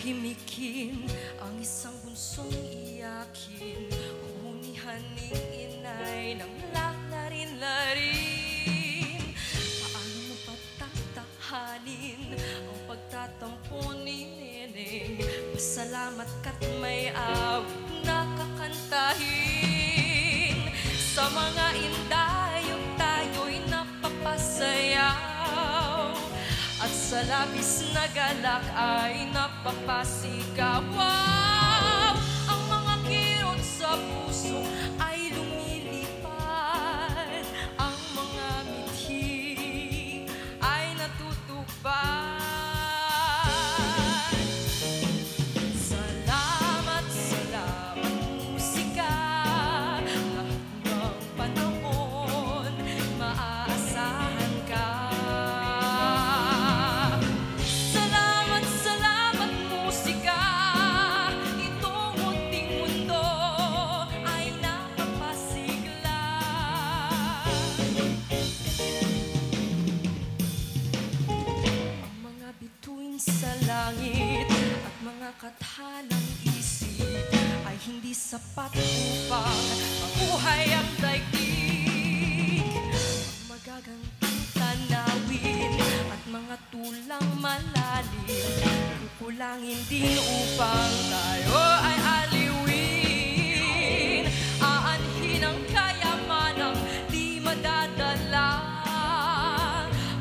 tahimikin ang isang bunsong iyakin. Hunihan ng inay ng lalarin-larin. Paano mo patatahanin ang pagtatampo ni Neneng? Pasalamat ka't may awit na kakantahin. Sa mga indayog tayo'y napapasayaw, at sa labis na galak ay napapasigaw. Wow! Ang mga kirot sa puso ay lumilipad, ang mga mithi ay natutupad. Salamat, salamat musika, lahat ng panahon maaasahan ka. Salamat, salamat musika, itong munting mundo ay napapasigla. Ang mga bituin sa langit at mga kathalang isip ay hindi sapat upang mabuhay ang daigdig. Ang magagandang tanawin at mga tulang malalim kukulangin din upang tayo ay aliwin. Aanhin ang kayamanang di madadala,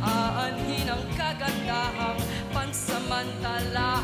aanhin ang kagandahang pansamantala.